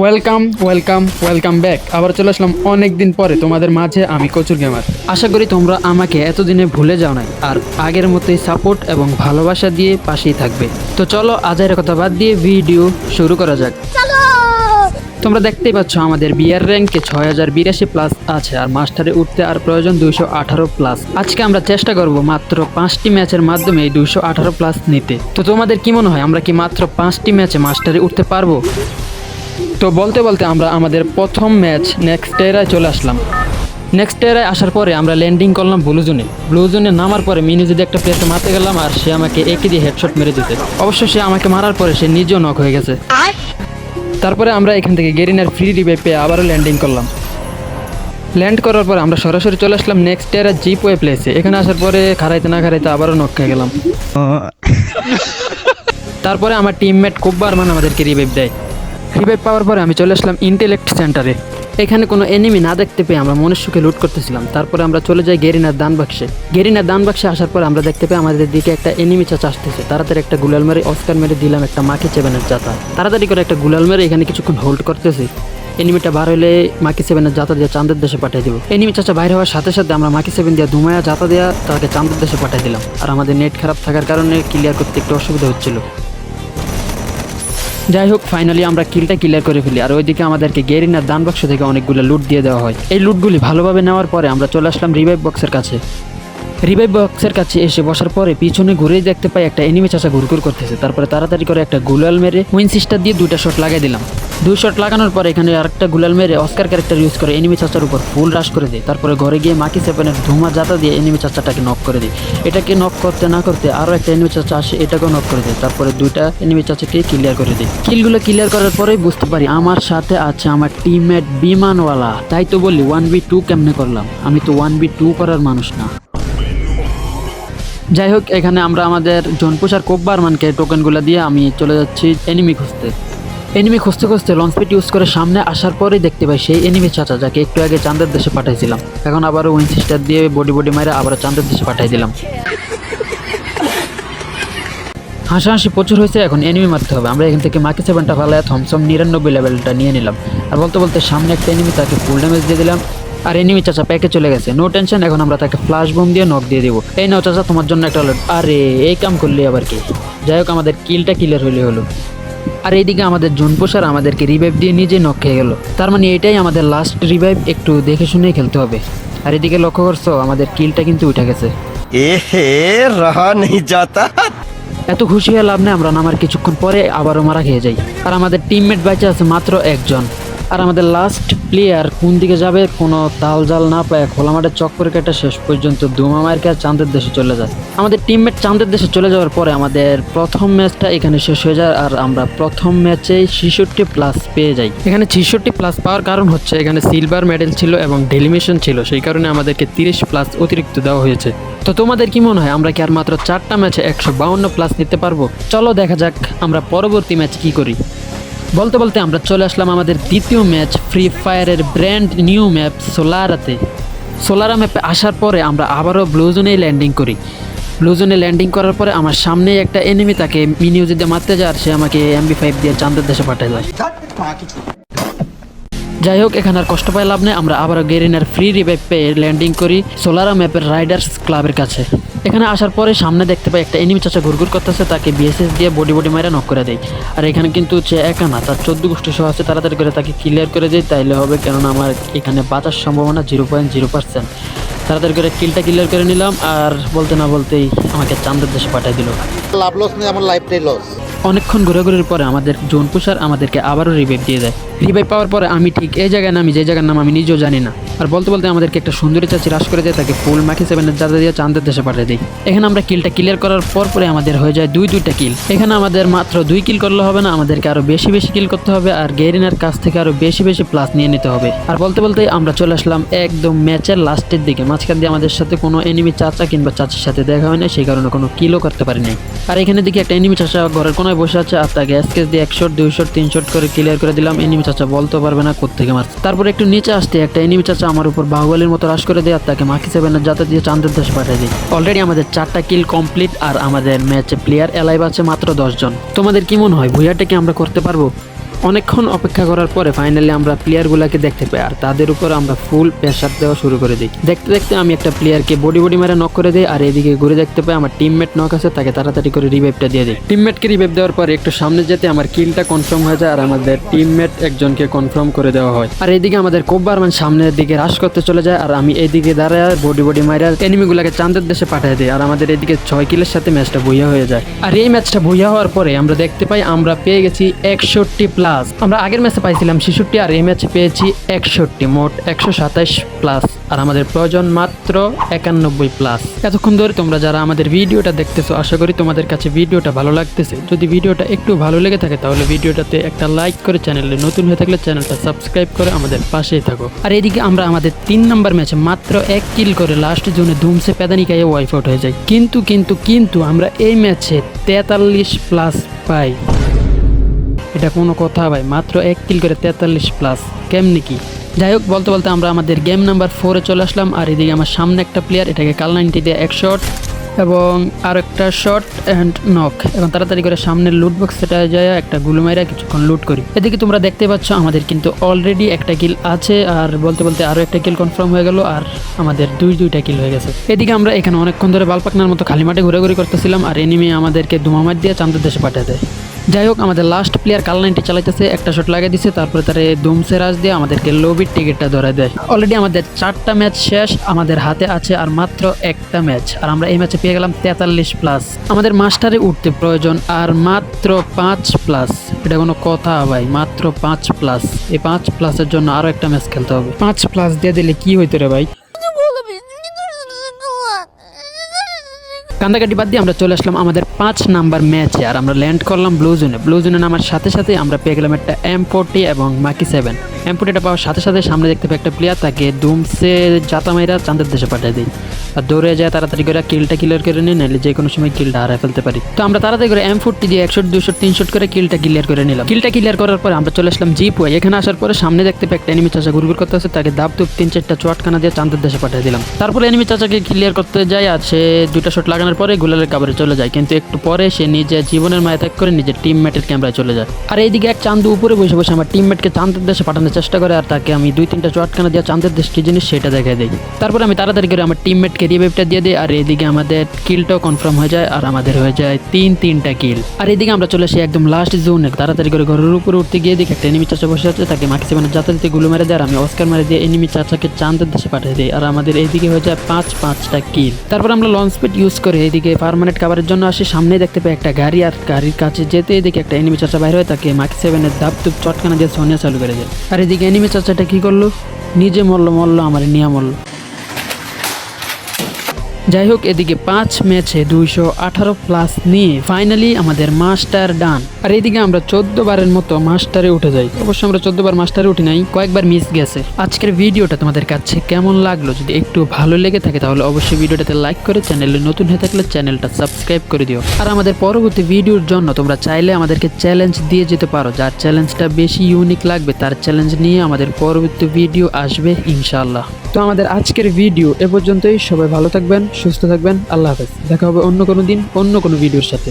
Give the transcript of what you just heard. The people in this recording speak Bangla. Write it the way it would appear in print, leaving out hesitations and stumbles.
Welcome welcome welcome back. আবার চলে আসলাম অনেক দিন পরে তোমাদের মাঝে। আমি কচুর গেমার। আশা করি তোমরা আমাকে এতদিনে ভুলে যাও নাই আর আগের মতোই সাপোর্ট এবং ভালোবাসা দিয়ে পাশেই থাকবে। তো চলো আজের কথা বাদ দিয়ে ভিডিও শুরু করা যাক। তোমরা দেখতেই পাচ্ছ আমাদের বিয়ার র্যাঙ্কে 6082 প্লাস আছে আর মাস্টারে উঠতে আর প্রয়োজন 218 প্লাস। আজকে আমরা চেষ্টা করব মাত্র 5টি ম্যাচের মাধ্যমে এই 218 প্লাস নিতে। তো তোমাদের কি মনে হয় আমরা কি মাত্র 5টি ম্যাচে মাস্টারে উঠতে পারবো? তো বলতে বলতে আমরা আমাদের প্রথম ম্যাচ নেক্সট এরায় চলে আসলাম। নেক্সট এরায় আসার পরে আমরা ল্যান্ডিং করলাম ব্লু জোনে নামার পরে মিনি যদি একটা প্লেসে মারতে গেলাম আর সে আমাকে একই দিয়ে হেডশট মেরে দিতে। অবশ্য সে আমাকে মারার পরে সে নিজেও নক হয়ে গেছে। তারপরে আমরা এখান থেকে গেরিনার ফ্রি রিভাইভ পেয়ে আবারও ল্যান্ডিং করলাম। ল্যান্ড করার পরে আমরা সরাসরি চলে আসলাম নেক্সট এরা জিপ ওয়ে প্লেসে। এখানে আসার পরে খারাইতে না খারাইতে আবারও নক খেয়ে গেলাম। তারপরে আমার টিমমেট কোব্বারমান আমাদেরকে রিভাইভ দেয়। রিভাইভ পাওয়ার পরে আমি চলে আসলাম ইন্টেলেক্ট সেন্টারে। এখানে কোনো এনিমি না দেখতে পেয়ে আমরা মনের সুখে লুট করতেছিলাম। তারপরে আমরা চলে যাই গেরিনার দান বাক্সে আসার পর আমরা দেখতে পাই আমাদের দিকে একটা এনিমি চাচা আসতেছে। তাড়াতাড়ি একটা গুলাল মেরে অস্কার মেরে দিলাম একটা মাকে চেভেনের জাতা। তাড়াতাড়ি করে একটা গুলাল মেরে এখানে কিছুক্ষণ হোল্ড করতেছি। এনিমিটা বার হলে মাকি সেভেনের জাতা দিয়ে চাঁদের দেশে পাঠিয়ে দিব। এনিমি চাচা বাইরে হওয়ার সাথে সাথে আমরা মাকি সেভেন দিয়ে ধুমায়া জাতা দেওয়া তাকে চাঁদের দেশে পাঠিয়ে দিলাম। আর আমাদের নেট খারাপ থাকার কারণে ক্লিয়ার করতে একটু অসুবিধা হচ্ছিল। যাই হোক, ফাইনালি আমরা কিলটা ক্লিয়ার করে ফেলি। আর ওইদিকে আমাদেরকে গেরিনার দান বাক্স থেকে অনেকগুলো লুট দিয়ে দেওয়া হয়। এই লুটগুলি ভালোভাবে নেওয়ার পরে আমরা চলে আসলাম রিভাইভ বক্সের কাছে এসে বসার পরে পিছনে ঘুরেই দেখতে পাই একটা এনিমি চাচা ঘুরঘুর করতেছে। তারপরে তাড়াতাড়ি করে একটা গুলাল মেরে উইনসিস্টার দিয়ে 2টা শট লাগিয়ে দিলাম। 2 শট লাগানোর পরে এখানে আরেকটা গুলাল মেরে অস্কার ক্যারেক্টার ইউজ করে এনিমি চাচার উপর ফুল রাশ করে দিই। তারপরে ঘরে গিয়ে মাকি সেভেনের ধুমা জাতা দিয়ে এনিমি চাচাটাকে নক করে দিই। এটাকে নক করতে না করতে আরও একটা এনিমি চাচা আসে, এটাকেও নক করে দিই। তারপরে 2টা এনিমি চাচাকে ক্লিয়ার করে দিই। কিলগুলো ক্লিয়ার করার পরেই বুঝতে পারি আমার সাথে আছে আমার টিমমেট বিমানওয়ালা। তাই তো বলি 1v2 কেমনে করলাম, আমি তো 1v2 করার মানুষ না। যাই হোক, এখানে আমরা আমাদের জোনপুষার কোব্বারমানকে টোকেনগুলো দিয়ে আমি চলে যাচ্ছি এনিমি খুঁজতে লঞ্চপ্যাড ইউজ করে সামনে আসার পরেই দেখতে পাই সেই এনিমি চাচা যাকে একটু আগে চাঁদের দেশে পাঠাইছিলাম। এখন আবারও উইনসিস্টার দিয়ে বডি মারে আবারও চাঁদের দেশে পাঠাই দিলাম। হাসাহাসি প্রচুর হয়েছে, এখন এনিমি মারতে হবে। আমরা এখান থেকে মাকি সেভেনটা ভালো থমসম 99 লেভেলটা নিয়ে নিলাম। আর বলতে বলতে সামনে একটা এনিমি, তাকে ফুল ড্যামেজ দিয়ে দিলাম। আর এনিমি চাচা প্যাকে চলে গেছে। নো টেনশন, এখন আমরা তাকে ফ্লাশ বোম দিয়ে নক দিয়ে দিব। এই নাও চাচা, তোমার জন্য একটা লুট। আরে এই কাম করলি আবার কি? যাই হোক, আমাদের কিলটা ক্লিয়ার হলো। আর এইদিকে আমাদের জোনপোষার আমাদেরকে রিভাইভ দিয়ে নিজে নক খেয়ে গেল। তার মানে এটাই আমাদের লাস্ট রিভাইভ, একটু দেখে শুনেই খেলতে হবে। আর এদিকে লক্ষ্য করছো আমাদের কিলটা কিন্তু উঠে গেছে। রহা নেই যাতা। এত খুশি হয়ে লাভ নেই, আমরা নামার কিছুক্ষণ পরে আবারও মারা খেয়ে যাই। আর আমাদের টিমমেট বাইচে আছে মাত্র একজন। আর আমাদের লাস্ট প্লেয়ার কোন দিকে যাবে কোনো তাল জাল না পায় খোলা মাঠে চক্কর কেটে শেষ পর্যন্ত ধুমা মারকে চাঁদের দেশে চলে যায়। আমাদের টিমমেট চাঁদের দেশে চলে যাওয়ার পরে আমাদের প্রথম ম্যাচটা এখানে শেষ হয়ে যায়। আর আমরা প্রথম ম্যাচেই 66 প্লাস পেয়ে যাই। এখানে 66 প্লাস পাওয়ার কারণ হচ্ছে এখানে সিলভার মেডেল ছিল এবং ডেলিমিশন ছিল, সেই কারণে আমাদেরকে 30 প্লাস অতিরিক্ত দেওয়া হয়েছে। তো তোমাদের কি মনে হয় আমরা কি আর মাত্র 4টা ম্যাচে 152 প্লাস নিতে পারবো? চলো দেখা যাক আমরা পরবর্তী ম্যাচ কি করি। বলতে বলতে আমরা চলে আসলাম আমাদের দ্বিতীয় ম্যাচ ফ্রি ফায়ারের ব্র্যান্ড নিউ ম্যাপ সোলারা ম্যাপে আসার পরে আমরা আবারও ব্লু জোনে ল্যান্ডিং করার পরে আমার সামনেই একটা এনিমি, তাকে মিনিউ যদি মারতে যায় আর সে আমাকে MB5 দিয়ে চাঁদের দেশে পাঠিয়ে যায়। যাই হোক, এখানে আর কষ্ট পাই লাভ নেই, আমরা আবারও গেরিনার ফ্রি রিভাইভ পেয়ে ল্যান্ডিং করি সোলারা ম্যাপের রাইডার্স ক্লাবের কাছে। এখানে আসার পরে সামনে দেখতে পাই একটা এনিমি চাচা ঘুরঘুর করতেছে, তাকে BSS দিয়ে বডি মারা নক করে দেয়। আর এখানে কিন্তু সে একা না, তার 14 গোষ্ঠী সহ আছে। তাড়াতাড়ি করে তাকে ক্লিয়ার করে দেয়, তাইলে হবে, কেননা আমার এখানে বাঁচার সম্ভাবনা 0.0%। তাড়াতাড়ি করে কিলটা ক্লিয়ার করে নিলাম। আর বলতে না বলতেই আমাকে চাঁদের দেশে পাঠিয়ে দিল। লাভ লস নেই, আমার লাইফটাই লস। অনেকক্ষণ ঘোরাঘুরির পরে আমাদের জোনপুষার আমাদেরকে আবারও রিভাইভ দিয়ে দেয়। রিভাইভ পাওয়ার পরে আমি ঠিক এই জায়গায় নামি যে জায়গার নাম আমি নিজেও জানি না। আর বলতে বলতে আমাদেরকে একটা সুন্দরী চাচি রাশ করে দেয়, তাকে ফুল মাকি সেভেনের জাদা দিয়ে চাঁদের দেশে পাঠিয়ে দিই। এখানে আমরা কিলটা ক্লিয়ার করার পরে আমাদের হয়ে যায় 2টা কিল। এখানে আমাদের মাত্র 2 কিল করলে হবে না, আমাদেরকে আরো বেশি কিল করতে হবে আর গেরিনার কাছ থেকে আরো বেশি প্লাস নিয়ে নিতে হবে। আর বলতে বলতে আমরা চলে আসলাম একদম ম্যাচের লাস্টের দিকে। মাঝখান দিয়ে আমাদের সাথে কোনো এনিমি চাচা কিংবা চাচির সাথে দেখা হয় না, সেই কারণে কোনো কিলও করতে পারি নাই। আর এখানে দেখি একটা এনিমি চাচা ঘরের কোনায় বসে আছে, আর তাকে স্কেচ দিয়ে 1 শট 2 শট 3 শট করে ক্লিয়ার করে দিলাম। এনিমি চাচা বলতে পারবে না কোত্থেকে মারছে। তারপর একটু নিচে আসতে একটা এনিমি চাচা আমার উপর বাহুবলীর মতো রাশ করে দেয় আর তাকে মাকি সেভেনের জাতা দিয়ে চাঁদের দেশে পাঠিয়ে দিই। অলরেডি আমাদের 4টা কিল কমপ্লিট আর আমাদের ম্যাচে প্লেয়ার অ্যালাইভ আছে মাত্র 10 জন। তোমাদের কি মনে হয় ভুইয়াটা কি আমরা করতে পারবো? অনেকক্ষণ অপেক্ষা করার পরে ফাইনালি আমরা প্লেয়ারগুলোকে দেখতে পাই আর তাদের উপর আমরা ফুল প্রেশার দেওয়া শুরু করে দিই। দেখতে দেখতে আমি একটা প্লেয়ারকে বডি মেরে নক করে দিই আর এদিকে ঘুরে দেখতে পাই আমার টিমমেট নক আছে, তাকে তাড়াতাড়ি করে রিভাইভটা দিয়ে দিই। টিমমেটকে রিভাইভ দেওয়ার পরে একটু সামনে যেতে আমার কিলটা কনফার্ম হয়ে যায় আর আমাদের টিমমেট একজনকে কনফার্ম করে দেওয়া হয়। আর এইদিকে আমাদের কোব্বারম্যান সামনের দিকে রাশ করতে চলে যায় আর আমি এইদিকে দাঁড়ায় বডি মাইরা এনিমিগুলোকে চাঁদের দেশে পাঠিয়ে দিই আর আমাদের এদিকে 6 কিলের সাথে ম্যাচটা বইয়া হয়ে যায়। আর এই ম্যাচটা বইয়া হওয়ার পরে আমরা দেখতে পাই আমরা পেয়ে গেছি 61+। আমরা আগের ম্যাচে পাইছিলাম 66 আর এই ম্যাচে পেয়েছি 61, মোট 127+। আর আমাদের প্রয়োজন মাত্র 91+। এতক্ষণ ধরে তোমরা যারা আমাদের ভিডিওটা দেখতেছো আশা করি তোমাদের কাছে ভিডিওটা ভালো লাগতেছে। যদি ভিডিওটা একটু ভালো লেগে থাকে তাহলে ভিডিওটাতে একটা লাইক করে, চ্যানেলে নতুন হয়ে থাকলে চ্যানেলটা সাবস্ক্রাইব করে আমাদের পাশেই থাকো। আর এদিকে আমরা আমাদের 3 নাম্বার ম্যাচে মাত্র 1 কিল করে লাস্ট জোনে ধুমসে পেদানি খাইয়ে ওয়াইফ আউট হয়ে যায়। কিন্তু আমরা এই ম্যাচে 43+ পাই। এটা কোনো কথা ভাই? মাত্র 1 কিল করে 43+, কেমনি কি? যাই হোক, বলতে বলতে আমরা আমাদের গেম নাম্বার 4-এ চলে আসলাম। আর এদিকে আমার সামনে একটা প্লেয়ার, এটাকে কাল 90 দিয়ে 1 শট এবং আর একটা শট অ্যান্ড নক। এখন তাড়াতাড়ি করে সামনের লুট বক্স সেটা যায় একটা গুলো মাইরা কিছুক্ষণ লুট করি। এদিকে তোমরা দেখতে পাচ্ছ আমাদের কিন্তু অলরেডি একটা কিল আছে আর বলতে বলতে আরও একটা কিল কনফার্ম হয়ে গেল আর আমাদের দুইটা কিল হয়ে গেছে। এদিকে আমরা এখানে অনেকক্ষণ ধরে বালপাকনার মতো খালি মাঠে ঘোরাঘুরি করতেছিলাম আর এনিমি আমাদেরকে ধুমামার দিয়ে চাঁদের দেশে পাঠিয়ে দেয়। যাই হোক, আমাদের লাস্ট প্লেয়ার কাল 90 চালাইতেছে, একটা শট লাগিয়ে দিচ্ছে, তারপরে তার ধুমসে রাজ দিয়ে আমাদেরকে লবির টিকিটটা ধরায় দেয়। অলরেডি আমাদের 4টা ম্যাচ শেষ, আমাদের হাতে আছে আর মাত্র একটা ম্যাচ আর আমরা এই ম্যাচে পেয়ে গেলাম 43+। আমাদের মাস্টারে উঠতে প্রয়োজন আর মাত্র 5+। এটা কোনো কথা ভাই? মাত্র 5+। এই 5+-এর জন্য আরও একটা ম্যাচ খেলতে হবে। 5+ দিয়ে দিলে কি হইতো রে ভাই? কান্দাকাটি বাদ দিয়ে আমরা চলে আসলাম আমাদের 5 নাম্বার ম্যাচে আর আমরা ল্যান্ড করলাম ব্লু জোনে নামার সাথে সাথে আমরা পেয়ে গেলাম একটা M40 এবং মাকি 7। M40টা পাওয়ার সাথে সাথে সামনে দেখতে পাই একটা প্লেয়ার, তাকে ধুমসে জাতা মাইরা চাঁদের দেশে পাঠিয়ে দিই আর দৌড়ে যায় তাড়াতাড়ি করে কিলটা ক্লিয়ার করে নিই, নাহলে যে কোনো সময় কিলটা হারায় ফেলতে পারি। তো আমরা তাড়াতাড়ি করে M40 দিয়ে 1 শট 2 শট 3 শট করে কিলটা ক্লিয়ার করে নিলাম। কিলটা ক্লিয়ার করার পরে আমরা চলে আসলাম জিপ ওয়াই। এখানে আসার পরে সামনে দেখতে পাই একটা এনিমি চাচা ঘুরঘুর করতে আছে, তাকে দাপ দুপ 3-4টা চটকানা দিয়ে চাঁদের দেশে পাঠিয়ে দিলাম। তারপরে এনিমি চাচাকে ক্লিয়ার করতে যায় আর সে 2টা শট লাগানোর পরে গুলালের কাভারে চলে যায়, কিন্তু একটু পরে সে নিজের জীবনের মায়া ত্যাগ করে নিজের টিমমেটের ক্যামেরায় চলে যায়। আর এইদিকে এক চান্দু উপরে বসে বসে আমার টিমমেটকে চাঁদের দেশে পাঠানোর চেষ্টা করে আর তাকে আমি 2-3টা চটকানা দিয়ে চাঁদের দেশ কি জিনিস সেটা দেখাই দিই। তারপরে আমি তাড়াতাড়ি করে আমার টিমমেটকে রিভাইভটা দিয়ে দিই আর এদিকে আমাদের কিলটাও কনফার্ম হয়ে যায় আর আমাদের হয়ে যায় 3টা কিল। আর এদিকে আমরা চলে আসি একদম লাস্ট জোনে। তাড়াতাড়ি করে ঘরের উপরে উঠতে গিয়ে দেখি একটা এনিমি চাচা বসে আছে, তাকে মাকি 7 যাতে দিতে গুলো মেরে দেয় আর আমি অস্কার মারে দিয়ে এনিমি চাচাকে চাঁদের দেশে পাঠিয়ে দিই আর আমাদের এইদিকে হয়ে যায় 5টা কিল। তারপর আমরা লঞ্চ প্যাড ইউজ করে এইদিকে পার্মানেন্ট কাভারের জন্য আসি। সামনে দেখতে পাই একটা গাড়ি আর গাড়ির কাছে যেতে এদিকে একটা এনিমি চাচা বাইরে হয়, তাকে মাকি 7-এর দাপ দুপ চটকানা দিয়ে সোনিয়া চালু করে দেয়। আর এদিকে এনিমি চাচাটা কি করলো? নিজে মরলো আমার নিয়া মরলো। যাই হোক, এদিকে 5 ম্যাচে 218+ নিয়ে ফাইনালি আমাদের মাস্টার ডান। আর এদিকে আমরা 14 বারের মতো মাস্টারে উঠে যাই। অবশ্য আমরা 14 বার মাস্টারে উঠি নাই, কয়েকবার মিস গেছে। আজকের ভিডিওটা তোমাদের কাছে কেমন লাগলো? যদি একটু ভালো লেগে থাকে তাহলে অবশ্যই ভিডিওটাতে লাইক করে, চ্যানেলে নতুন হয়ে থাকলে চ্যানেলটা সাবস্ক্রাইব করে দিও। আর আমাদের পরবর্তী ভিডিওর জন্য তোমরা চাইলে আমাদেরকে চ্যালেঞ্জ দিয়ে যেতে পারো, যার চ্যালেঞ্জটা বেশি ইউনিক লাগবে তার চ্যালেঞ্জ নিয়ে আমাদের পরবর্তী ভিডিও আসবে ইনশাআল্লাহ। তো আমাদের আজকের ভিডিও এ পর্যন্তই। সবাই ভালো থাকবেন, সুস্থ থাকবেন, আল্লাহ হাফেজ। দেখা হবে অন্য কোনো দিন অন্য কোনো ভিডিওর সাথে।